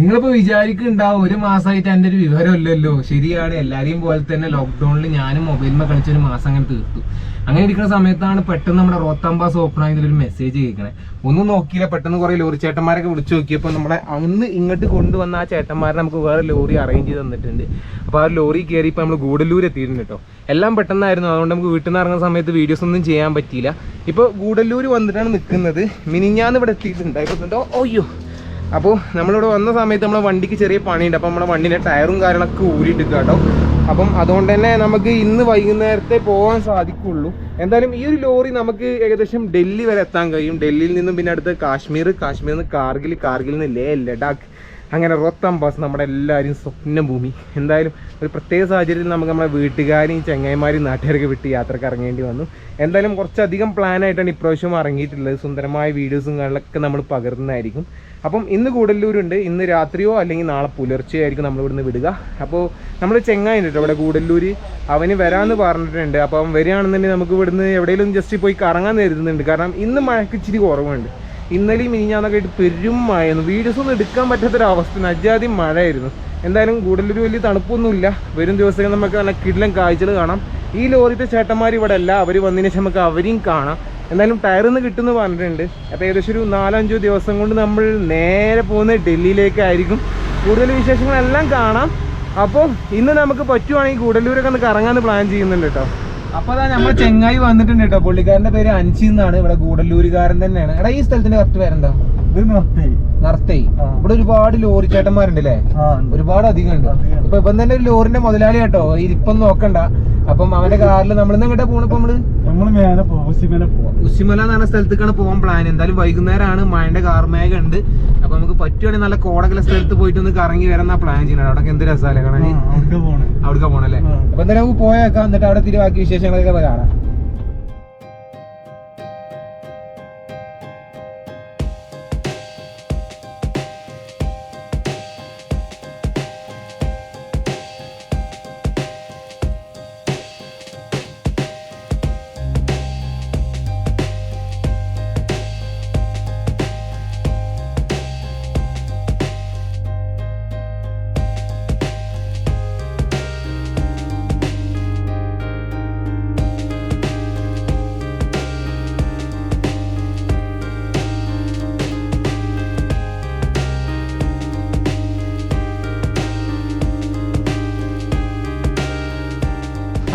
നിങ്ങളിപ്പോ വിചാരിക്കുന്നുണ്ടാവും ഒരു മാസമായിട്ട് എന്റെ ഒരു വിവരമില്ലല്ലോ. ശരിയാണ്, എല്ലാരെയും പോലെ തന്നെ ലോക്ക്ഡൌണിൽ ഞാനും മൊബൈലിൽ കളിച്ച ഒരു മാസം അങ്ങനെ തീർത്തു. അങ്ങനെ ഇരിക്കുന്ന സമയത്താണ് പെട്ടെന്ന് നമ്മുടെ റോത്താംബാസ് ഓപ്പൺ ആയതിലൊരു മെസ്സേജ് കേൾക്കണേ. ഒന്നും നോക്കിയില്ല, പെട്ടെന്ന് കുറെ ലോറി ചേട്ടന്മാരൊക്കെ വിളിച്ചു നോക്കിയപ്പോൾ നമ്മളെ അന്ന് ഇങ്ങോട്ട് കൊണ്ടുവന്ന ആ ചേട്ടന്മാരെ നമുക്ക് വേറെ ലോറി അറേഞ്ച് ചെയ്ത് തന്നിട്ടുണ്ട്. അപ്പോൾ ആ ലോറി കയറി ഇപ്പോൾ നമ്മൾ ഗൂഡല്ലൂർ എത്തിയിട്ടുണ്ട് കേട്ടോ. എല്ലാം പെട്ടെന്നായിരുന്നു, അതുകൊണ്ട് നമുക്ക് വീട്ടിൽ നിന്ന് ഇറങ്ങുന്ന സമയത്ത് വീഡിയോസ് ഒന്നും ചെയ്യാൻ പറ്റിയില്ല. ഇപ്പോൾ ഗൂഡല്ലൂർ വന്നിട്ടാണ് നിൽക്കുന്നത്. മിനിഞ്ഞാന്ന് ഇവിടെ എത്തിയിട്ടുണ്ടായിട്ടുണ്ടോ. ഓയ്യോ, അപ്പോൾ നമ്മളിവിടെ വന്ന സമയത്ത് നമ്മളെ വണ്ടിക്ക് ചെറിയ പണിയുണ്ട്. അപ്പോൾ നമ്മുടെ വണ്ടീൻ്റെ ടയറും കാര്യങ്ങളൊക്കെ ഊരിയിട്ടില്ല കേട്ടോ. അപ്പം അതുകൊണ്ട് തന്നെ നമുക്ക് ഇന്ന് വൈകുന്നേരത്തെ പോകാൻ സാധിക്കുള്ളൂ. എന്തായാലും ഈ ഒരു ലോറി നമുക്ക് ഏകദേശം ഡൽഹി വരെ എത്താൻ കഴിയും. ഡൽഹിയിൽ നിന്നും പിന്നെ അടുത്ത് കാശ്മീരിൽ നിന്ന് കാർഗിൽ നിന്ന് ലഡാക്ക്, അങ്ങനെ റോത്താംബാസ് നമ്മുടെ എല്ലാവരും സ്വപ്ന ഭൂമി. എന്തായാലും ഒരു പ്രത്യേക സാഹചര്യത്തിൽ നമുക്ക് നമ്മുടെ വീട്ടുകാരെയും ചങ്ങായിമാരെയും നാട്ടുകാരൊക്കെ വിട്ട് യാത്രക്ക് ഇറങ്ങേണ്ടി വന്നു. എന്തായാലും കുറച്ചധികം പ്ലാനായിട്ടാണ് ഇപ്രാവശ്യം ഇറങ്ങിയിട്ടുള്ളത്. സുന്ദരമായ വീഡിയോസും കാര്യങ്ങളൊക്കെ നമ്മൾ പകർന്നതായിരിക്കും. അപ്പം ഇന്ന് ഗൂഡല്ലൂരുണ്ട്. ഇന്ന് രാത്രിയോ അല്ലെങ്കിൽ നാളെ പുലർച്ചെയോ ആയിരിക്കും നമ്മൾ ഇവിടുന്ന് വിടുക. അപ്പോൾ നമ്മൾ ചെങ്ങായിണ്ട് കേട്ടോ ഇവിടെ ഗൂഡല്ലൂര്, അവന് വരാമെന്ന് പറഞ്ഞിട്ടുണ്ട്. അപ്പോൾ അവൻ വരികയാണെന്നുണ്ടെങ്കിൽ നമുക്ക് ഇവിടുന്ന് എവിടെയെങ്കിലും ജസ്റ്റ് പോയി കറങ്ങാൻ കരുതുന്നുണ്ട്. കാരണം ഇന്ന് മഴയ്ക്ക് ഇച്ചിരി കുറവുണ്ട്. ഇന്നലെയും മിനിഞ്ഞാന്നൊക്കെ ആയിട്ട് പെരും മഴയായിരുന്നു. വീഡിയോസ് ഒന്നും എടുക്കാൻ പറ്റാത്തൊരവസ്ഥ, അജാതി മഴയായിരുന്നു. എന്തായാലും ഗൂഡല്ലൂർ വലിയ തണുപ്പൊന്നുമില്ല. വരും ദിവസങ്ങൾ നമുക്ക് നല്ല കിടിലൻ കാഴ്ചകൾ കാണാം. ഈ ലോറിത്തെ ചേട്ടന്മാർ ഇവിടെ അല്ല, അവർ വന്നതിന് ശേഷം നമുക്ക് അവരെയും കാണാം. എന്തായാലും ടയറിന്ന് കിട്ടുമെന്ന് പറഞ്ഞിട്ടുണ്ട്. അപ്പോൾ ഏകദേശം ഒരു 4-5 ദിവസം കൊണ്ട് നമ്മൾ നേരെ പോകുന്നത് ഡൽഹിയിലേക്കായിരിക്കും. കൂടുതൽ വിശേഷങ്ങളെല്ലാം കാണാം. അപ്പോൾ ഇന്ന് നമുക്ക് പറ്റുവാണെങ്കിൽ ഗൂഡല്ലൂരൊക്കെ ഒന്ന് കറങ്ങാൻ പ്ലാൻ ചെയ്യുന്നുണ്ട് കേട്ടോ. അപ്പോൾ അതാ നമ്മൾ ചെങ്ങായി വന്നിട്ടുണ്ട് കേട്ടോ. പുള്ളിക്കാരൻ്റെ പേര് അൻസി എന്നാണ്. ഇവിടെ ഗൂഡല്ലൂരുകാരൻ തന്നെയാണ്. എടാ ഈ സ്ഥലത്തിന്റെ കറക്റ്റ് പേരെന്താ? നർത്തൈ. ഇവിടെ ഒരുപാട് ലോറി ചേട്ടന്മാരുണ്ട്, ഒരുപാട് അധികം ഉണ്ട്. ഇപ്പം തന്നെ ഒരു ലോറിന്റെ മുതലാളി കേട്ടോ. ഇരിപ്പം നോക്കണ്ട. അപ്പം അവന്റെ കാറിൽ നമ്മളിന്ന് എങ്ങോട്ടാ പോണിപ്പോ? നമ്മള് ഉസിമല എന്ന് പറഞ്ഞ സ്ഥലത്തേക്കാണ് പോകാൻ പ്ലാൻ. എന്തായാലും വൈകുന്നേരമാണ്, മഴന്റെ കാർമേഘ ഉണ്ട്. അപ്പൊ നമുക്ക് പറ്റുവാണെങ്കിൽ നല്ല കോടകല സ്ഥലത്ത് പോയിട്ട് ഒന്ന് കറങ്ങി വരാൻ പ്ലാൻ ചെയ്യണം. അവിടെ എന്ത് രസമല്ലേ കാണാൻ. അവിടെ പോണല്ലേ? അപ്പൊ എന്തായാലും നമുക്ക് പോയേക്കാം. എന്നിട്ട് അവിടെ തിരി ബാക്കി വിശേഷങ്ങളൊക്കെ കാണാം.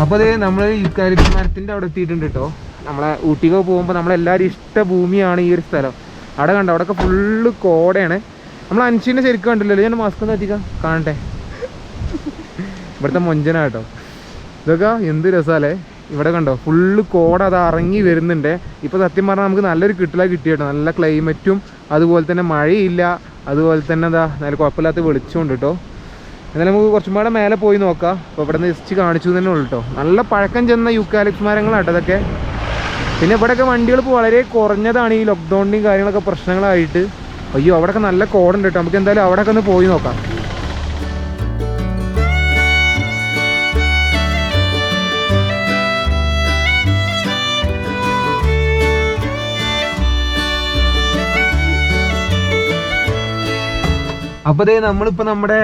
അപ്പോൾ അത് നമ്മൾ യുക്കാലിപ്റ്റസ് മരത്തിൻ്റെ അവിടെ എത്തിയിട്ടുണ്ട് കേട്ടോ. നമ്മളെ ഊട്ടിക്ക് പോകുമ്പോൾ നമ്മളെല്ലാവരും ഇഷ്ട ഭൂമിയാണ് ഈ ഒരു സ്ഥലം. അവിടെ കണ്ടോ, അവിടെയൊക്കെ ഫുള്ള് കോടയാണ്. നമ്മൾ അൻഷീനെ ശരിക്കും കണ്ടില്ലല്ലോ. ഞാൻ മാസ്ക് ഒന്ന് എത്തിക്കാം, കാണട്ടെ. ഇവിടുത്തെ മൊഞ്ചന കേട്ടോ. ഇതൊക്കെ എന്ത് രസമല്ലേ. ഇവിടെ കണ്ടോ ഫുള്ള് കോട അത് ഇറങ്ങി വരുന്നുണ്ട്. ഇപ്പോൾ സത്യം പറഞ്ഞാൽ നമുക്ക് നല്ലൊരു കിട്ടു കേട്ടോ. നല്ല ക്ലൈമറ്റും അതുപോലെ തന്നെ മഴയില്ല, അതുപോലെ തന്നെ എന്താ നല്ല കുഴപ്പമില്ലാത്ത വെളിച്ചമുണ്ട് കേട്ടോ. എന്നാലും നമുക്ക് കുറച്ചും കൂടെ മേലെ പോയി നോക്കാം. അപ്പോൾ ഇവിടെ നിന്ന് ജസ്റ്റ് കാണിച്ചു തന്നെ ഉള്ളൂ കേട്ടോ. നല്ല പഴക്കം ചെന്ന യൂക്കാലിപ്റ്റസ് മരങ്ങളാട്ടോ ഇതൊക്കെ. പിന്നെ ഇവിടെയൊക്കെ വണ്ടികൾ ഇപ്പോൾ വളരെ കുറഞ്ഞതാണ് ഈ ലോക്ക്ഡൗണിൻ്റെയും കാര്യങ്ങളൊക്കെ പ്രശ്നങ്ങളായിട്ട്. അയ്യോ, അവിടെയൊക്കെ നല്ല കോടുണ്ട് കേട്ടോ. നമുക്ക് എന്തായാലും അവിടെയൊക്കെ ഒന്ന് പോയി നോക്കാം. അപ്പോൾ ദേ നമ്മളിപ്പോൾ നമ്മുടെ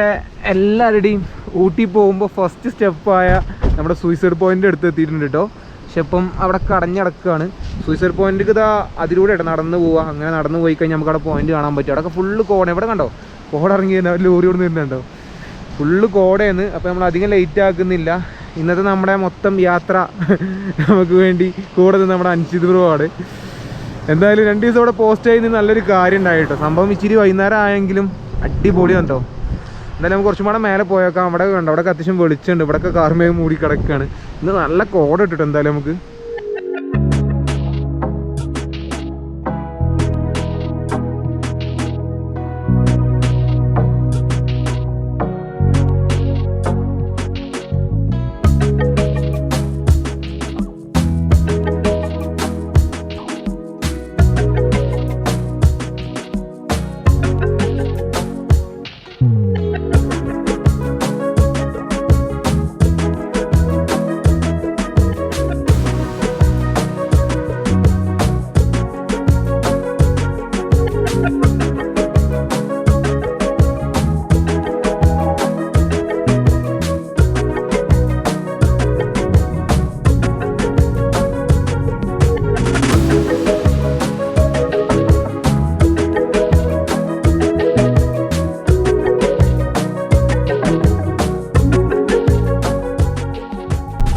എല്ലാവരുടെയും ഊട്ടി പോകുമ്പോൾ ഫസ്റ്റ് സ്റ്റെപ്പായ നമ്മുടെ സൂയിസൈഡ് പോയിൻ്റ് അടുത്ത് എത്തിയിട്ടുണ്ട് കേട്ടോ. പക്ഷെ ഇപ്പം അവിടെ കടഞ്ഞടക്കുകയാണ്. സൂയിസൈഡ് പോയിൻ്റ് ഇതാ അതിലൂടെ നടന്ന് പോവുക. അങ്ങനെ നടന്ന് പോയി കഴിഞ്ഞാൽ നമുക്ക് അവിടെ പോയിന്റ് കാണാൻ പറ്റും. അവിടെയൊക്കെ ഫുള്ള് കോട. ഇവിടെ കണ്ടോ കോട ഇറങ്ങി ലോറി കൊണ്ട് നിന്നുണ്ടോ, ഫുള്ള് കോടയാണ്. അപ്പോൾ നമ്മൾ അധികം ലേറ്റ് ആക്കുന്നില്ല. ഇന്നത്തെ നമ്മുടെ മൊത്തം യാത്ര നമുക്ക് വേണ്ടി കൂടെ നിന്ന് നമ്മുടെ അൻഷിത് ബ്രോയാണ്. എന്തായാലും 2 ദിവസം അവിടെ പോസ്റ്റ് ചെയ്യുന്ന നല്ലൊരു കാര്യം ഉണ്ടായിട്ടോ. സംഭവം ഇച്ചിരി വൈകുന്നേരം ആയെങ്കിലും അടിപൊളി കണ്ടോ. എന്തായാലും നമുക്ക് കുറച്ചും കൂടെ മേലെ പോയേക്കാം. അവിടെ കണ്ടോ, അവിടെ അത്യാവശ്യം വെളിച്ചുണ്ട്. ഇവിടെയൊക്കെ കാർമേഘം മൂടി കിടക്കുകയാണ്. ഇന്ന് നല്ല കോട ഇട്ടിട്ട് എന്തായാലും നമുക്ക്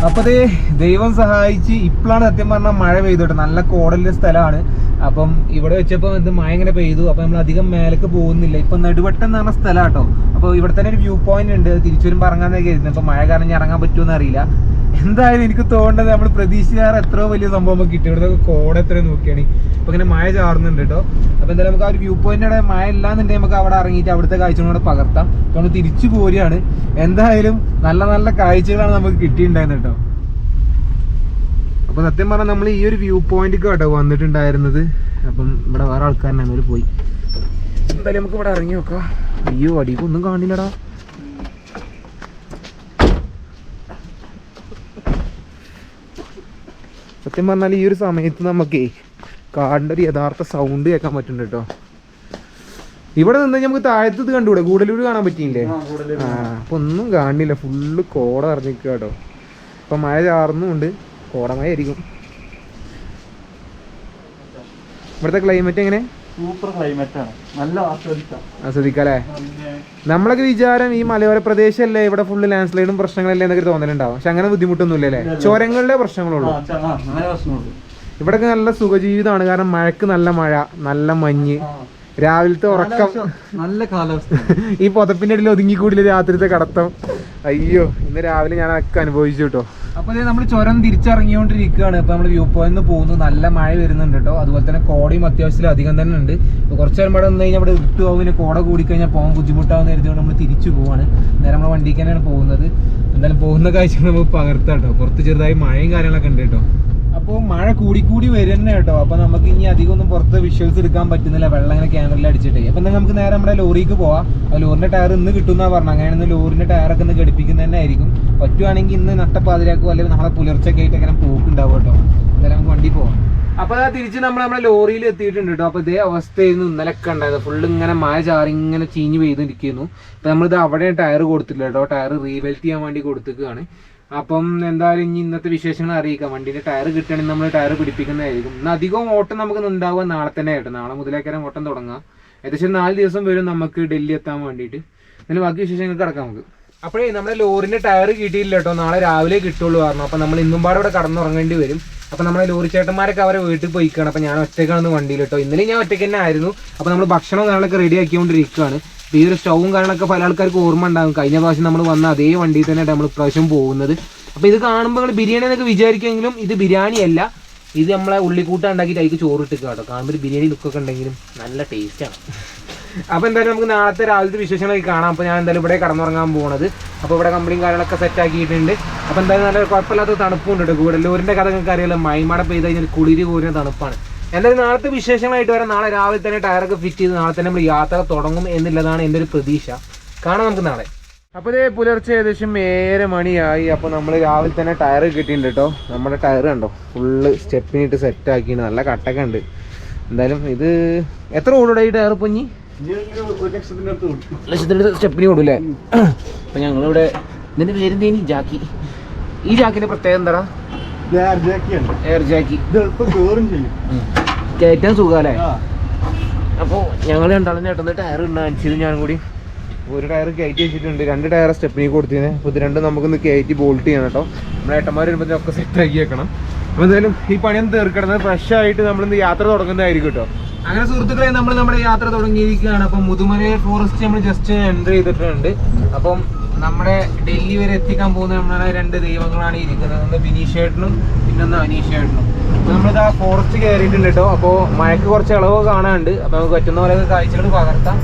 അപ്പൊ ദൈവം സഹായിച്ച് ഇപ്പോഴാണ് സത്യം പറഞ്ഞാൽ മഴ പെയ്തോട്ടെ. നല്ല കോടലുള്ള സ്ഥലമാണ്. അപ്പം ഇവിടെ വെച്ചപ്പോൾ ഇത് മഴ ഇങ്ങനെ പെയ്തു. അപ്പൊ നമ്മൾ അധികം മേലേക്ക് പോകുന്നില്ല. ഇപ്പൊ നെടുവട്ടം എന്ന് പറഞ്ഞ സ്ഥലം കേട്ടോ. അപ്പോൾ ഇവിടെ തന്നെ ഒരു വ്യൂ പോയിന്റ് ഉണ്ട്. തിരിച്ചു വരുമ്പോൾ ഇറങ്ങാന്നൊക്കെ ആയിരുന്നു. അപ്പൊ മഴ കാരണം ഇറങ്ങാൻ പറ്റുമെന്ന് അറിയില്ല. എന്തായാലും എനിക്ക് തോന്നുന്നത് നമ്മൾ പ്രതീക്ഷിക്കാറ് എത്രയോ വലിയ സംഭവം കിട്ടും. ഇവിടെ കോട എത്ര നോക്കിയാണ്. അപ്പൊ ഇങ്ങനെ മഴ ചാറുന്നുണ്ട് കേട്ടോ. അപ്പൊ എന്തായാലും നമുക്ക് ആ ഒരു വ്യൂ പോയിന്റ് മഴ ഇല്ലാന്നുണ്ടെങ്കിൽ നമുക്ക് അവിടെ ഇറങ്ങിയിട്ട് അവിടുത്തെ കാഴ്ചകളോട് പകർത്താം. അപ്പൊ നമ്മൾ തിരിച്ചു പോരുകയാണ്. എന്തായാലും നല്ല നല്ല കാഴ്ചകളാണ് നമുക്ക് കിട്ടിയിട്ടുണ്ടായിരുന്നത് കേട്ടോ. അപ്പൊ സത്യം പറഞ്ഞാൽ നമ്മൾ ഈ ഒരു വ്യൂ പോയിന്റ് കേട്ടോ വന്നിട്ടുണ്ടായിരുന്നത്. അപ്പം ഇവിടെ വേറെ ആൾക്കാരനെ പോയി. എന്തായാലും നമുക്ക് ഇവിടെ ഇറങ്ങി നോക്കാം. അയ്യോ അടിക്കൊന്നും കാണില്ലടാ. സത്യം പറഞ്ഞാൽ ഈ ഒരു സമയത്ത് നമുക്ക് കാടിൻ്റെ ഒരു യഥാർത്ഥ സൗണ്ട് കേൾക്കാൻ പറ്റുന്നുണ്ട് കേട്ടോ. ഇവിടെ നിന്ന് നമുക്ക് താഴത്ത് കണ്ടുകൂടെ, ഗൂഡല്ലൂർ കാണാൻ പറ്റിയില്ലേ? അപ്പൊ ഒന്നും കാണില്ല, ഫുള്ള് കോട നിറഞ്ഞിരിക്കുക കേട്ടോ. അപ്പൊ മഴ ചാറുന്നുണ്ട്, കോടമഴ ആയിരിക്കും. ഇവിടുത്തെ ക്ലൈമറ്റ് എങ്ങനെ? സൂപ്പർ ക്ലൈമറ്റ് ആണ്, നല്ല ആസ്വദിക്കാല്ലേ? നമ്മളൊക്കെ വിചാരം ഈ മലയോര പ്രദേശമല്ലേ ഇവിടെ ഫുള്ള് ലാൻഡ് സ്ലൈഡും പ്രശ്നങ്ങളല്ലേ എന്നൊക്കെ തോന്നലുണ്ടാവും. പക്ഷെ അങ്ങനെ ബുദ്ധിമുട്ടൊന്നുമില്ല അല്ലേ? ചുരങ്ങളുടെ പ്രശ്നങ്ങളുള്ളൂ. ഇവിടെയൊക്കെ നല്ല സുഖജീവിതമാണ്. കാരണം മഴക്ക് നല്ല മഴ, നല്ല മഞ്ഞ്, രാവിലത്തെ ഉറക്കം, നല്ല കാലാവസ്ഥ. ഈ പുതപ്പിന്റെ ഇടയിൽ ഒതുങ്ങിക്കൂടില്ല രാത്രിത്തെ കടത്തം. അയ്യോ, ഇന്ന് രാവിലെ ഞാൻ അതൊക്കെ അനുഭവിച്ചു കേട്ടോ. അപ്പൊ നമ്മൾ ചുരം തിരിച്ചിറങ്ങിക്കൊണ്ടിരിക്കുകയാണ്. ഇപ്പൊ നമ്മൾ വ്യൂ പോയിന്റ് പോകുന്നു. നല്ല മഴ വരുന്നുണ്ട് കേട്ടോ. അതുപോലെ തന്നെ കോടയും അത്യാവശ്യത്തിൽ അധികം തന്നെ ഉണ്ട്. കുറച്ചു നേരം ഇവിടെ വന്നു കഴിഞ്ഞാൽ ഇവിടെ ഇട്ടുപോകും. പിന്നെ കോട കൂടിക്കഴിഞ്ഞാൽ പോകാൻ ബുദ്ധിമുട്ടാവുന്ന കരുതിയോണ്ട് നമ്മൾ തിരിച്ചു പോവാണ്. നേരെ നമ്മൾ വണ്ടിക്ക് തന്നെയാണ് പോകുന്നത്. എന്തായാലും പോകുന്ന കാഴ്ചകൾ നമുക്ക് പകർത്താം കേട്ടോ. പുറത്ത് ചെറുതായി മഴയും കാര്യങ്ങളൊക്കെ ഉണ്ട് കേട്ടോ. അപ്പോൾ മഴ കൂടി വരുന്ന കേട്ടോ. അപ്പൊ നമുക്ക് ഇനി അധികം ഒന്നും പുറത്ത് വിഷ്വൽസ് എടുക്കാൻ പറ്റുന്നില്ല, വെള്ളം ഇങ്ങനെ ക്യാമറയിൽ അടിച്ചിട്ടേ. അപ്പൊ നമുക്ക് നേരെ നമ്മുടെ ലോറിക്ക് പോവാം. ലോറിന്റെ ടയർ ഇന്ന് കിട്ടുന്ന പറഞ്ഞു. അങ്ങനെയാണെന്ന് ലോറിന്റെ ടയറൊക്കെ ഒന്ന് ഘടിപ്പിക്കുന്നത് തന്നെ ആയിരിക്കും. പറ്റുവാണെങ്കിൽ ഇന്ന് നട്ടപ്പാതിരാക്കും അല്ലെങ്കിൽ നാളെ പുലർച്ചൊക്കെ ആയിട്ട് അങ്ങനെ പോക്കുണ്ടാവും കേട്ടോ. എന്തായാലും നമുക്ക് വണ്ടി പോവാം. അപ്പൊ തിരിച്ച് നമ്മുടെ ലോറിയിൽ എത്തിയിട്ടുണ്ട് കേട്ടോ. അപ്പൊ ഇതേ അവസ്ഥയായിരുന്നു ഇന്നലെയൊക്കെ ഉണ്ടായത്. ഫുള്ള് ഇങ്ങനെ മഴ ചാറി ഇങ്ങനെ ചീഞ്ഞ് പെയ്തിരിക്കുന്നു. അപ്പൊ നമ്മളിത് അവിടെ ടയർ കൊടുത്തില്ല കേട്ടോ. ടയർ റീവെൽറ്റ് ചെയ്യാൻ വേണ്ടി കൊടുത്തിക്കുകയാണ്. അപ്പം എന്തായാലും ഇനി ഇന്നത്തെ വിശേഷങ്ങൾ അറിയിക്കാം. വണ്ടീൻ്റെ ടയർ കിട്ടുകയാണെങ്കിൽ നമ്മൾ ടയർ പിടിപ്പിക്കുന്നതായിരിക്കും. ഇന്ന് അധികം ഓട്ടം നമുക്ക് ഉണ്ടാവുക നാളെ തന്നെ ആയിട്ട്. നാളെ മുതലേക്കാരം ഓട്ടം തുടങ്ങാം. ഏകദേശം 4 ദിവസം വരും നമുക്ക് ഡൽഹി എത്താൻ വേണ്ടിയിട്ട്. അതിന് ബാക്കി വിശേഷങ്ങൾക്ക് കിടക്കാം നമുക്ക്. അപ്പോഴേ നമ്മുടെ ലോറിൻ്റെ ടയർ കിട്ടിയില്ല കേട്ടോ. നാളെ രാവിലെ കിട്ടുള്ളൂ പറഞ്ഞു. അപ്പം നമ്മൾ ഇന്നും പാടെ ഇവിടെ കടന്നുറങ്ങേണ്ടി വരും. അപ്പം നമ്മുടെ ലോറി ചേട്ടന്മാരൊക്കെ അവരെ വീട്ടിൽ പോയിക്കാണ്. അപ്പം ഞാൻ ഒറ്റയ്ക്കാണെന്ന് വണ്ടിയിൽ കേട്ടോ. ഇന്നലെ ഞാൻ ഒറ്റയ്ക്ക് തന്നെ ആയിരുന്നു. അപ്പം നമ്മൾ ഭക്ഷണം കാര്യങ്ങളൊക്കെ റെഡി ആക്കിക്കൊണ്ടിരിക്കുകയാണ്. ഈ ഒരു സ്റ്റൗവും കാര്യങ്ങളൊക്കെ പല ആൾക്കാർക്ക് ഓർമ്മ ഉണ്ടാകും. കഴിഞ്ഞ പ്രാവശ്യം നമ്മൾ വന്ന അതേ വണ്ടിയിൽ തന്നെ നമ്മൾ ഇപ്രാവശ്യം പോകുന്നത്. അപ്പോൾ ഇത് കാണുമ്പോൾ നിങ്ങൾ ബിരിയാണി എന്നൊക്കെ വിചാരിക്കുമെങ്കിലും ഇത് ബിരിയാണി അല്ല. ഇത് നമ്മളെ ഉള്ളിക്കൂട്ട ഉണ്ടാക്കിയിട്ട് അതിലേക്ക് ചോറിട്ട് കേട്ടോ. കാണുമ്പോൾ ഒരു ബിരിയാണി ലുക്കൊക്കെ ഉണ്ടെങ്കിലും നല്ല ടേസ്റ്റാണ്. അപ്പോൾ എന്തായാലും നമുക്ക് നാളത്തെ രാവിലത്തെ വിശേഷങ്ങളൊക്കെ കാണാം. അപ്പോൾ ഞാൻ എന്തായാലും ഇവിടെ കടന്നുറങ്ങാൻ പോകുന്നത്. അപ്പോൾ ഇവിടെ കമ്പനിയും കാര്യങ്ങളൊക്കെ സെറ്റ് ആക്കിയിട്ടുണ്ട്. അപ്പോൾ എന്തായാലും നല്ല കുഴപ്പമില്ലാത്ത തണുപ്പുണ്ട് കേട്ടോ. ഗൂഡല്ലൂരിൻ്റെ കഥ നിങ്ങൾക്ക് അറിയാലോ, മഴ പെയ്ത് കഴിഞ്ഞാൽ കുളിര് കോരുന്ന തണുപ്പാണ്. എന്തായാലും നാളത്തെ വിശേഷങ്ങളായിട്ട് വരാം. നാളെ രാവിലെ തന്നെ ടയറൊക്കെ ഫിറ്റ് ചെയ്ത് നാളെ തന്നെ നമ്മൾ യാത്ര തുടങ്ങും എന്നുള്ളതാണ് എൻ്റെ ഒരു പ്രതീക്ഷ. കാണാം നമുക്ക് നാളെ. അപ്പോൾ ഇതേ പുലർച്ചെ ഏകദേശം 7 മണിയായി. അപ്പോൾ നമ്മൾ രാവിലെ തന്നെ ടയർ കിട്ടിയിട്ടുണ്ട് കേട്ടോ. നമ്മുടെ ടയർ കണ്ടോ, ഫുള്ള് സ്റ്റെപ്പിനിട്ട് സെറ്റ് ആക്കിയിട്ട് നല്ല കട്ടൊക്കെ ഉണ്ട്. എന്തായാലും ഇത് എത്ര ഓടുകൂടെ ഈ ടയർ ഇപ്പോൾ? ഇനി 1,00,000 സ്റ്റെപ്പിന് കൊടുല്ലേ? അപ്പോൾ ഞങ്ങളിവിടെ ഇതിൻ്റെ പേരെന്തേനി? ജാക്കി. ഈ ജാക്കിൻ്റെ പ്രത്യേകത എന്താടാ? എയർ ജാക്കി. കയറ്റാൻ സുഖമല്ലേ? അപ്പോൾ ഞങ്ങൾ രണ്ടാളും ചേട്ടൻ്റെ ടയർ ഉണ്ടാക്കിയത് ഞാനും കൂടി ഒരു ടയർ കയറ്റി വെച്ചിട്ടുണ്ട്. 2 ടയർ സ്റ്റെപ്പിന് കൊടുത്തിരുന്നത്. അപ്പോൾ ഇത് രണ്ടും നമുക്കൊന്ന് കയറ്റി ബോൾട്ട് ചെയ്യണം കേട്ടോ. നമ്മുടെ ഏട്ടന്മാർ വരുമ്പോഴത്തേക്കൊക്കെ സെറ്റ് ആക്കി വെക്കണം. അപ്പോൾ എന്തായാലും ഈ പണിയൊന്നും തീർക്കിടുന്നത് ഫ്രഷ് ആയിട്ട് നമ്മളിന്ന് യാത്ര തുടങ്ങുന്നതായിരിക്കും കേട്ടോ. അങ്ങനെ സുഹൃത്തുക്കളെ നമ്മൾ നമ്മുടെ യാത്ര തുടങ്ങിയിരിക്കുകയാണ്. അപ്പം മുതുമല ഫോറസ്റ്റ് നമ്മൾ ജസ്റ്റ് എൻ്റർ ചെയ്തിട്ടുണ്ട്. അപ്പം നമ്മുടെ ഡൽഹി വരെ എത്തിക്കാൻ പോകുന്ന നമ്മുടെ 2 ദൈവങ്ങളാണ് ഇരിക്കുന്നത്. ഒന്ന് ബിനീഷേട്ടനും പിന്നൊന്ന് അനീഷേട്ടനും. അപ്പോൾ നമ്മളിത് ആ ഫോറസ്റ്റ് കയറിയിട്ടുണ്ട് കേട്ടോ. അപ്പോൾ മഴക്ക് കുറച്ച് ഇളവ് കാണാനുണ്ട്. അപ്പോൾ നമുക്ക് പറ്റുന്ന പോലെയൊക്കെ കാഴ്ചകൾ പകർത്താം.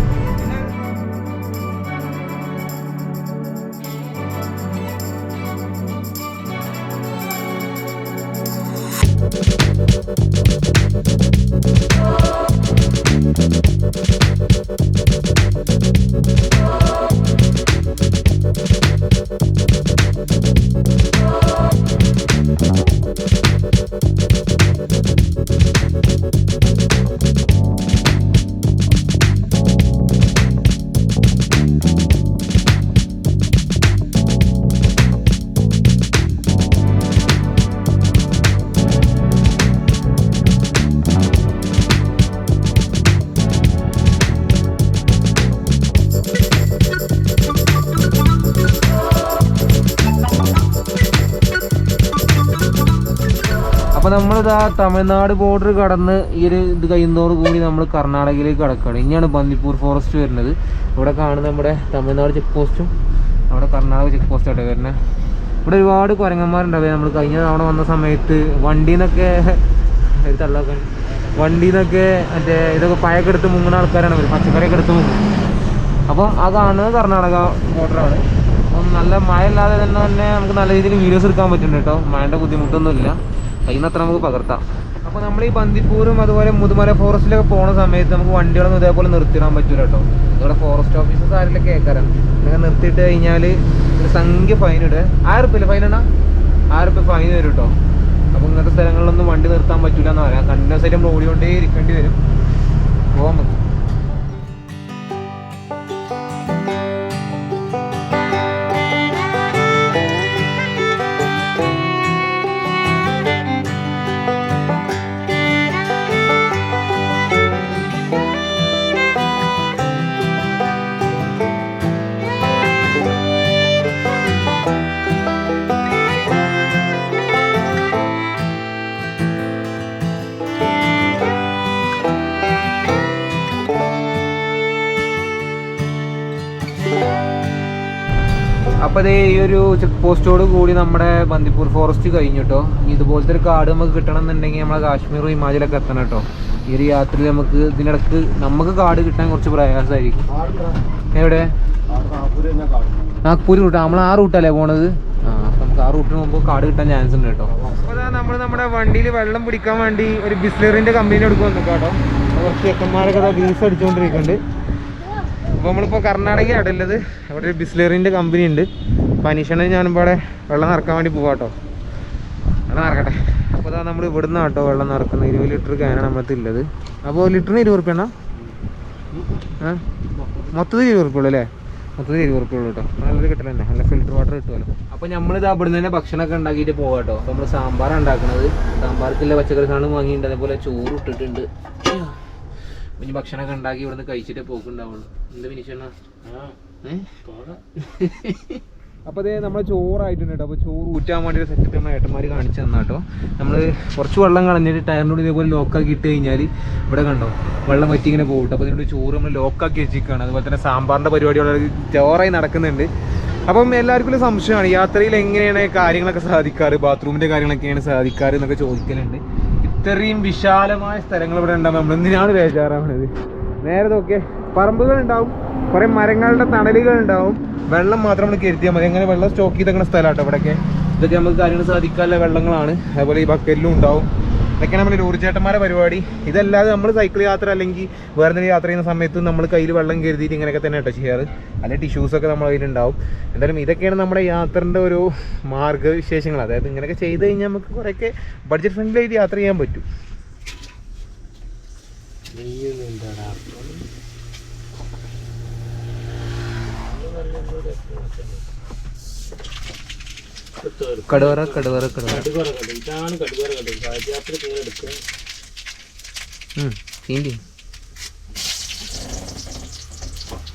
അപ്പോൾ നമ്മളിതാ തമിഴ്നാട് ബോർഡർ കടന്ന് ഈ ഒരു ഇത് കഴിയുന്നതോട് കൂടി നമ്മൾ കർണാടകയിലേക്ക് കടക്കുകയാണ്. ഇനിയാണ് ബന്ദിപ്പൂർ ഫോറസ്റ്റ് വരുന്നത്. ഇവിടെ കാണുന്ന നമ്മുടെ തമിഴ്നാട് ചെക്ക് പോസ്റ്റും അവിടെ കർണാടക ചെക്ക് പോസ്റ്റായിട്ട് വരുന്നത്. ഇവിടെ ഒരുപാട് കുരങ്ങന്മാരുണ്ടാവുക. നമ്മൾ കഴിഞ്ഞ തവണ വന്ന സമയത്ത് വണ്ടിയിൽ നിന്നൊക്കെ മറ്റേ ഇതൊക്കെ പഴയൊക്കെ എടുത്ത് മുങ്ങുന്ന ആൾക്കാരാണ് അവർ, പച്ചക്കറിയൊക്കെ എടുത്ത് മുങ്ങും. അപ്പോൾ ആ കാണുന്നത് കർണാടക ബോർഡറാണ്. അപ്പം നല്ല മഴ ഇല്ലാതെ തന്നെ നമുക്ക് നല്ല രീതിയിൽ വീഡിയോസ് എടുക്കാൻ പറ്റുന്നുണ്ട് കേട്ടോ. മഴയുടെ ബുദ്ധിമുട്ടൊന്നുമില്ല, കഴിയുന്നത്ര നമുക്ക് പകർത്താം. അപ്പോൾ നമ്മൾ ഈ ബന്ദിപ്പൂരും അതുപോലെ മുതുമല ഫോറസ്റ്റിലൊക്കെ പോകുന്ന സമയത്ത് നമുക്ക് വണ്ടികളൊന്നും ഇതേപോലെ നിർത്തിയിടാൻ പറ്റില്ല കേട്ടോ. ഇവിടെ ഫോറസ്റ്റ് ഓഫീസേഴ്സ് ആരെല്ലാം കേൾക്കാറാണ്. ഇതൊക്കെ നിർത്തിയിട്ട് കഴിഞ്ഞാൽ ഒരു സംഖ്യ ഫൈൻ ഇടുക. 1000 റുപ്യ ഫൈനാണ്, 1000 റുപ്യ ഫൈൻ വരും കേട്ടോ. അപ്പോൾ ഇങ്ങനത്തെ സ്ഥലങ്ങളിലൊന്നും വണ്ടി നിർത്താൻ പറ്റില്ല എന്ന് പറയാം. കണ്ടിന്യൂസ് ആയിട്ട് നമ്മൾ ഓടിക്കൊണ്ടേ ഇരിക്കേണ്ടി വരും. പോകാൻ പറ്റും. അപ്പോൾ അതേ ഈ ഒരു ചെക്ക് പോസ്റ്റോട് കൂടി നമ്മുടെ ബന്ദിപ്പൂർ ഫോറസ്റ്റ് കഴിഞ്ഞു കേട്ടോ. ഇനി ഇതുപോലത്തെ ഒരു കാട് നമുക്ക് കിട്ടണം എന്നുണ്ടെങ്കിൽ നമ്മളെ കാശ്മീറും ഹിമാചലൊക്കെ എത്തണം കേട്ടോ. ഈ ഒരു യാത്രയിൽ നമുക്ക് ഇതിനിടക്ക് നമുക്ക് കാട് കിട്ടാൻ കുറച്ച് പ്രയാസമായിരിക്കും. എവിടെ? നാഗ്പൂർ റൂട്ട്. നമ്മൾ ആ റൂട്ടല്ലേ പോണത്? അപ്പം നമുക്ക് ആ റൂട്ടിന് പോകുമ്പോൾ കാട് കിട്ടാൻ ചാൻസ് ഉണ്ട് കേട്ടോ. അപ്പോൾ അതാ നമ്മൾ നമ്മുടെ വണ്ടിയിൽ വെള്ളം പിടിക്കാൻ വേണ്ടി ഒരു ബിസ്ലറിൻ്റെ കമ്പനി എടുക്കുക വന്നിട്ട് കേട്ടോ. കുറച്ച് ചെക്കന്മാരൊക്കെ അതാ ഗ്രീസ് അടിച്ചുകൊണ്ടിരിക്കുന്നുണ്ട്. അപ്പോൾ നമ്മളിപ്പോൾ കർണാടകയാണ് ഉള്ളത്. അവിടെ ഒരു ബിസ്ലറിൻ്റെ കമ്പനി ഉണ്ട്. പനിഷണ ഞാനിപ്പോൾ അവിടെ വെള്ളം നിറക്കാൻ വേണ്ടി പോകാം കേട്ടോ. വെള്ളം നിറക്കട്ടെ. അപ്പോൾ അതാ നമ്മൾ ഇവിടുന്ന് കേട്ടോ വെള്ളം നിറക്കുന്നത്. 20 ലിറ്റർ ക്യാനാണ് നമ്മളത് ഉള്ളത്. അപ്പോൾ ലിറ്ററിന് 20 റുപ്യ മൊത്തത്തിൽ 20 റുപ്യ ഉള്ളൂ അല്ലേ? മൊത്തത്തിൽ 20 റുപ്യ ഉള്ളൂ കേട്ടോ. നല്ലൊരു കിട്ടൽ തന്നെ, നല്ല ഫിൽറ്റർ വാട്ടർ കിട്ടുമല്ലോ. അപ്പോൾ നമ്മളിത് അവിടെ നിന്ന് തന്നെ ഭക്ഷണമൊക്കെ ഉണ്ടാക്കിയിട്ട് പോകാം കേട്ടോ. അപ്പോൾ നമ്മൾ സാമ്പാറാണ് ഉണ്ടാക്കുന്നത്. സാമ്പാർക്കുള്ള പച്ചക്കറി സാധനം വാങ്ങിയിട്ടുണ്ട്. അതേപോലെ ചോറ് ഇട്ടിട്ടുണ്ട്. ഇനി ഭക്ഷണമൊക്കെ ഉണ്ടാക്കി ഇവിടുന്ന് കഴിച്ചിട്ടേ പോക്കുണ്ടാവുള്ളൂ. എന്ത് ഫിനിഷാണ്? അപ്പോൾ അതേ നമ്മൾ ചോറായിട്ടുണ്ട് കേട്ടോ. അപ്പോൾ ചോറ് ഊറ്റാൻ വേണ്ടി ഒരു സെറ്റപ്പ് നമ്മൾ ഏട്ടന്മാർ കാണിച്ചു തന്നാ കേട്ടോ. നമ്മൾ കുറച്ച് വെള്ളം കളഞ്ഞിട്ട് ടയറിനോട് ഇതേപോലെ ലോക്കാക്കി ഇട്ട് കഴിഞ്ഞാൽ ഇവിടെ കണ്ടോ വെള്ളം വറ്റി ഇങ്ങനെ പോകട്ടെ. അപ്പോൾ ഇതിനോട് ചോറ് നമ്മൾ ലോക്കാക്കി വെച്ചിരിക്കുകയാണ്. അതുപോലെ തന്നെ സാമ്പാറിൻ്റെ പരിപാടി വളരെ ജോറായി നടക്കുന്നുണ്ട്. അപ്പം എല്ലാവർക്കും ഒരു സംശയമാണ്, യാത്രയിൽ എങ്ങനെയാണ് കാര്യങ്ങളൊക്കെ സാധിക്കാറ്, ബാത്റൂമിൻ്റെ കാര്യങ്ങളൊക്കെയാണ് സാധിക്കാറ് എന്നൊക്കെ ചോദിക്കലുണ്ട്. ഇത്രയും വിശാലമായ സ്ഥലങ്ങൾ ഇവിടെ ഉണ്ടാകുമ്പോൾ നമ്മൾ എന്തിനാണ് ബേജാറാവുന്നത്? നേരെ നോക്കിയേ, പറമ്പുകൾ ഉണ്ടാവും, കുറേ മരങ്ങളുടെ തണലുകൾ ഉണ്ടാവും, വെള്ളം മാത്രം നമ്മൾ കരുതിയാൽ മതി. അങ്ങനെ വെള്ളം സ്റ്റോക്ക് ചെയ്തേക്കുന്ന സ്ഥലമാട്ടോ ഇവിടെയൊക്കെ. ഇതൊക്കെ നമുക്ക് കാര്യങ്ങൾ സാധിക്കാനുള്ള വെള്ളങ്ങളാണ്. അതുപോലെ ഈ ബക്കറ്റിലും ഉണ്ടാവും. ഇതൊക്കെയാണ് നമ്മുടെ ലോറിച്ചേട്ടന്മാരുടെ പരിപാടി. ഇതല്ലാതെ നമ്മൾ സൈക്കിൾ യാത്ര അല്ലെങ്കിൽ വേറെ എന്തെങ്കിലും യാത്ര ചെയ്യുന്ന സമയത്ത് നമ്മൾ കയ്യിൽ വെള്ളം കരുതിയിട്ട് ഇങ്ങനെയൊക്കെ തന്നെ കേട്ടോ ചെയ്യാറ്. അല്ലെങ്കിൽ ടിഷ്യൂസൊക്കെ നമ്മുടെ കയ്യിലുണ്ടാവും. എന്തായാലും ഇതൊക്കെയാണ് നമ്മുടെ യാത്രൻ്റെ ഒരു മാർഗ്ഗവിശേഷങ്ങൾ. അതായത് ഇങ്ങനെയൊക്കെ ചെയ്ത് കഴിഞ്ഞാൽ നമുക്ക് കുറേയൊക്കെ ബഡ്ജറ്റ് ഫ്രണ്ട്ലി ആയിട്ട് യാത്ര ചെയ്യാൻ പറ്റും. കടുവറ കടുവറ കടുവറ ഇതാണ് കടുവറ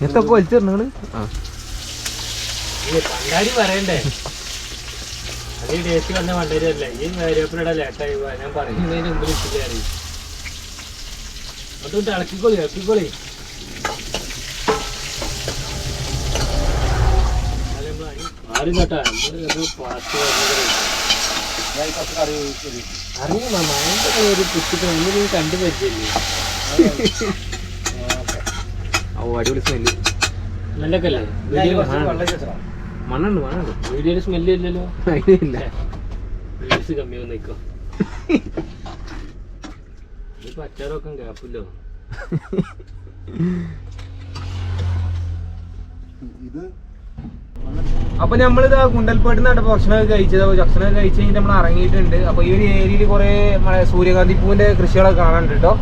എത്തൊക്കെ വലിച്ചു നിങ്ങള് പണ്ടാരി പറയണ്ടേ? അത് ടേസ്റ്റ് വന്ന പണ്ടാരി അല്ല. ഈ വേരിയപ്പിലൂടെ ലേറ്റായി ഞാൻ പറയുന്നതിന് മുമ്പിൽ ഇട്ടില്ല. അതുകൊണ്ട് ഇളക്കിക്കോളി ഇളക്കിക്കോളി. ആരും കേട്ടാ അറിയാം മഴ ഒരു പുസ്തകം ഒന്നും കണ്ടു പറ്റില്ലേ? ഓ അടിപൊളി സ്മെല്ല്. നല്ലൊക്കെല്ലേ? മണ്ണുണ്ട് മണ്ണുണ്ട്. വീഡിയോയിൽ സ്മെല്ല് ഇല്ലല്ലോ. അതിനില്ല, വീഡിയോസ് കമ്മിയാവും നിൽക്കും. ഇപ്പൊ അച്ചാറൊക്കെ ഗ്യാപ്പില്ലോ. അപ്പൊ നമ്മളിത് ഗുണ്ടൽപേട്ടിന്നാണ് ഭക്ഷണമൊക്കെ കഴിച്ചത്. അപ്പോൾ ഭക്ഷണമൊക്കെ കഴിച്ച് കഴിഞ്ഞിട്ട് നമ്മൾ ഇറങ്ങിയിട്ടുണ്ട്. അപ്പോൾ ഈ ഒരു ഏരിയയിൽ കുറേ സൂര്യകാന്തി പൂവിൻ്റെ കൃഷികളൊക്കെ കാണാനുണ്ട് കേട്ടോ.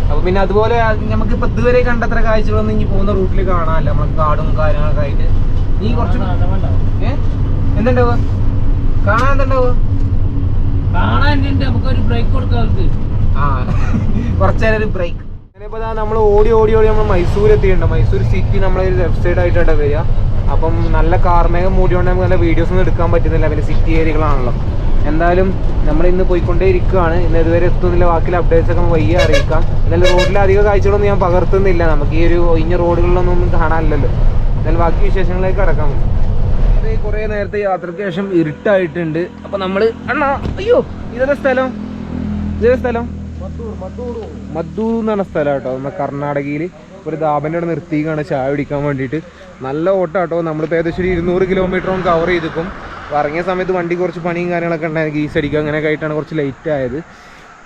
അപ്പോൾ പിന്നെ അതുപോലെ നമുക്കിപ്പോൾ ഇതുവരെ കണ്ടത്ര കാഴ്ചകളൊന്നും ഇനി പോകുന്ന റൂട്ടിൽ കാണാനല്ല. നമുക്ക് കാടും കാര്യങ്ങളൊക്കെ ആയിട്ട് നീ കുറച്ച് എന്തുണ്ടാവുക കാണാൻ? എന്തുണ്ടാവുക കാണാൻ? നമുക്കൊരു ബ്രേക്ക് കൊടുക്കാം. കുറച്ചേരം ഒരു ബ്രേക്ക്. ഇപ്പോൾ നമ്മൾ ഓടി ഓടി ഓടി നമ്മൾ മൈസൂർ എത്തിയിട്ടുണ്ട്. മൈസൂർ സിറ്റി നമ്മളൊരു ലെഫ്റ്റ് സൈഡ് ആയിട്ടാണ് വരിക. അപ്പം നല്ല കാർമേഘം മൂടിയോണ്ട് നമുക്ക് നല്ല വീഡിയോസ് ഒന്നും എടുക്കാൻ പറ്റുന്നില്ല. പിന്നെ സിറ്റി ഏരിയകളാണല്ലോ. എന്തായാലും നമ്മൾ ഇന്ന് പോയിക്കൊണ്ടേ ഇരിക്കുകയാണ്. ഇന്ന് ഇതുവരെ എത്തുന്നില്ല, ബാക്കിയുള്ള അപ്ഡേറ്റ്സ് ഒക്കെ വയ്യ അറിയിക്കാം. എന്നാലും റോഡിൽ അധികം കാഴ്ചകളൊന്നും ഞാൻ പകർത്തുന്നില്ല, നമുക്ക് ഈ ഒരു ഒഴിഞ്ഞ റോഡുകളിലൊന്നും കാണാനില്ലല്ലോ. എന്നാലും ബാക്കി വിശേഷങ്ങളിലേക്ക് കടക്കാം. അത് കുറേ നേരത്തെ യാത്രയ്ക്ക് ശേഷം ഇരുട്ടായിട്ടുണ്ട്. അപ്പോൾ നമ്മൾ അയ്യോ ഇതൊരു സ്ഥലം മദ്ദൂർ എന്ന് പറഞ്ഞ സ്ഥലം കേട്ടോ, നമ്മുടെ കർണാടകയിൽ ഒരു ധാബൻ്റെ അവിടെ നിർത്തിക്കാണ് ചായ പിടിക്കാൻ വേണ്ടിയിട്ട്. നല്ല ഓട്ടം കേട്ടോ, നമ്മളിപ്പോൾ ഏകദേശം 200 കിലോമീറ്ററും കവർ ചെയ്തിക്കും. ഇറങ്ങിയ സമയത്ത് വണ്ടി കുറച്ച് പണിയും കാര്യങ്ങളൊക്കെ ഉണ്ടായിരുന്നു, ഗീസ് അടിക്കുക അങ്ങനെയൊക്കെ ആയിട്ടാണ് കുറച്ച് ലേറ്റ് ആയത്.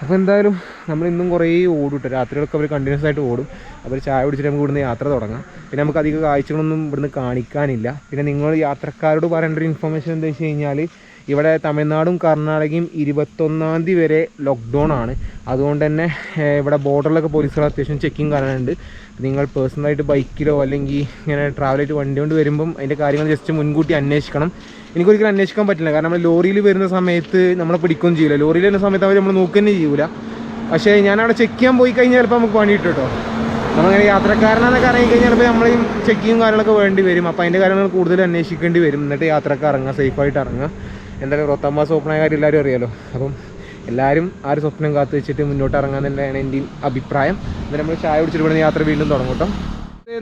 അപ്പോൾ എന്തായാലും നമ്മൾ ഇന്നും കുറേ ഓടും കേട്ടോ, രാത്രികളൊക്കെ അവർ കണ്ടിന്യൂസ് ആയിട്ട് ഓടും. അവർ ചായ പിടിച്ചിട്ട് നമുക്ക് ഇവിടുന്ന് യാത്ര തുടങ്ങാം. പിന്നെ നമുക്ക് അധികം കാഴ്ചകളൊന്നും ഇവിടുന്ന് കാണിക്കാനില്ല. പിന്നെ നിങ്ങൾ യാത്രക്കാരോട് പറയേണ്ട ഒരു ഇൻഫർമേഷൻ എന്താ വെച്ച് കഴിഞ്ഞാൽ, ഇവിടെ തമിഴ്നാടും കർണാടകയും 21-ാം തീയതി വരെ ലോക്ക്ഡൗൺ ആണ്. അതുകൊണ്ട് തന്നെ ഇവിടെ ബോർഡറിലൊക്കെ പോലീസുകൾ അത്യാവശ്യം ചെക്കിങ് കാണാനുണ്ട്. നിങ്ങൾ പേഴ്സണലായിട്ട് ബൈക്കിലോ അല്ലെങ്കിൽ ഇങ്ങനെ ട്രാവലായിട്ട് വണ്ടി കൊണ്ട് വരുമ്പം അതിൻ്റെ കാര്യങ്ങൾ ജസ്റ്റ് മുൻകൂട്ടി അന്വേഷിക്കണം. എനിക്കൊരിക്കലും അന്വേഷിക്കാൻ പറ്റില്ല, കാരണം നമ്മൾ ലോറിയിൽ വരുന്ന സമയത്ത് നമ്മളെ പിടിക്കുകയും ചെയ്യില്ല. ലോറിയിൽ വരുന്ന സമയത്ത് അവർ നമ്മൾ നോക്കുക തന്നെ ചെയ്യൂല. പക്ഷേ ഞാനവിടെ ചെക്ക് ചെയ്യാൻ പോയി കഴിഞ്ഞാൽ ചിലപ്പോൾ നമുക്ക് പണി കിട്ടും കേട്ടോ. നമ്മളിങ്ങനെ യാത്രക്കാരനാണെന്നൊക്കെ ഇറങ്ങി കഴിഞ്ഞാൽ ചിലപ്പോൾ നമ്മളെയും ചെക്കിങ്ങും കാര്യങ്ങളൊക്കെ വേണ്ടി വരും. അപ്പോൾ അതിൻ്റെ കാര്യങ്ങൾ കൂടുതൽ അന്വേഷിക്കേണ്ടി വരും. എന്നിട്ട് യാത്രക്കാർ ഇറങ്ങുക, സേഫായിട്ട് ഇറങ്ങുക. എന്തായാലും റോത്താം പാസ് ഓപ്പണായ കാര്യം എല്ലാവരും അറിയാലോ. അപ്പം എല്ലാവരും ആ ഒരു സ്വപ്നം കാത്തു വെച്ചിട്ട് മുന്നോട്ട് ഇറങ്ങാൻ തന്നെയാണ് എൻ്റെ അഭിപ്രായം. എന്നിട്ട് നമ്മൾ ചായ കുടിച്ചിട്ട് ഇവിടെ യാത്ര വീണ്ടും തുടങ്ങും കേട്ടോ.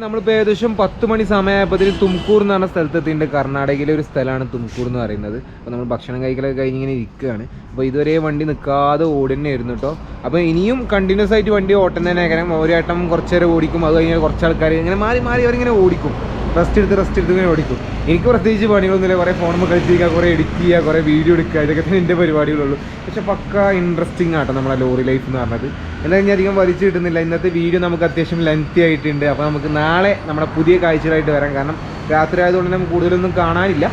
നമ്മളിപ്പോൾ ഏകദേശം 10 മണി സമയമായപ്പോഴത്തേന് തുംകൂർ എന്ന് പറഞ്ഞ സ്ഥലത്തെത്തിയിട്ട്, കർണാടകയിലെ ഒരു സ്ഥലമാണ് തുംകൂർ എന്ന് പറയുന്നത്. അപ്പോൾ നമ്മൾ ഭക്ഷണം കഴിക്കലൊക്കെ കഴിഞ്ഞിങ്ങനെ ഇരിക്കുകയാണ്. അപ്പോൾ ഇതുവരെ വണ്ടി നിൽക്കാതെ ഓടുന്നതായിരുന്നു കേട്ടോ. അപ്പോൾ ഇനിയും കണ്ടിന്യൂസ് ആയിട്ട് വണ്ടി ഓട്ടം തന്നെ. കാരണം ഒരു ഏട്ടം കുറച്ച് നേരം ഓടിക്കും, അത് കഴിഞ്ഞാൽ കുറച്ച് ആൾക്കാർ ഇങ്ങനെ മാറി മാറി അവരിങ്ങനെ ഓടിക്കും, റെസ്റ്റ് എടുത്ത് ഇങ്ങനെ ഓടിക്കും. എനിക്ക് പ്രത്യേകിച്ച് പണികളൊന്നുമില്ല, കുറേ ഫോണിൽ കളിച്ചിരിക്കുക, കുറേ എഡിറ്റ് ചെയ്യുക, കുറേ വീഡിയോ എടുക്കുക, ഇതൊക്കെ തന്നെ എൻ്റെ പരിപാടികളുള്ളൂ. പക്ഷേ പക്ക ഇൻട്രസ്റ്റിംഗ് ആട്ടോ നമ്മുടെ ലോറി ലൈഫ് എന്ന് പറഞ്ഞത്. എന്തായാലും ഞാൻ അധികം വലിച്ചു കിട്ടുന്നില്ല. ഇന്നത്തെ വീഡിയോ നമുക്ക് അത്യാവശ്യം ലെങ്തി ആയിട്ടുണ്ട്. അപ്പോൾ നമുക്ക് നാളെ നമ്മുടെ പുതിയ കാഴ്ചകളായിട്ട് വരാം. കാരണം രാത്രി ആയതുകൊണ്ട് നമുക്ക് കൂടുതലൊന്നും കാണാനില്ല.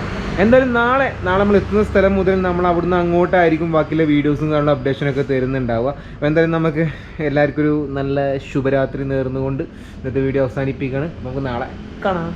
എന്തായാലും നാളെ നമ്മൾ എത്തുന്ന സ്ഥലം മുതൽ നമ്മൾ അവിടുന്ന് അങ്ങോട്ടായിരിക്കും ബാക്കിയുള്ള വീഡിയോസും കാണുന്ന അപ്ഡേഷനൊക്കെ തരുന്നുണ്ടാവുക. അപ്പോൾ എന്തായാലും നമുക്ക് എല്ലാവർക്കും ഒരു നല്ല ശുഭരാത്രി നേർന്നുകൊണ്ട് ഇന്നത്തെ വീഡിയോ അവസാനിപ്പിക്കുകയാണ്. നമുക്ക് നാളെ കാണാം.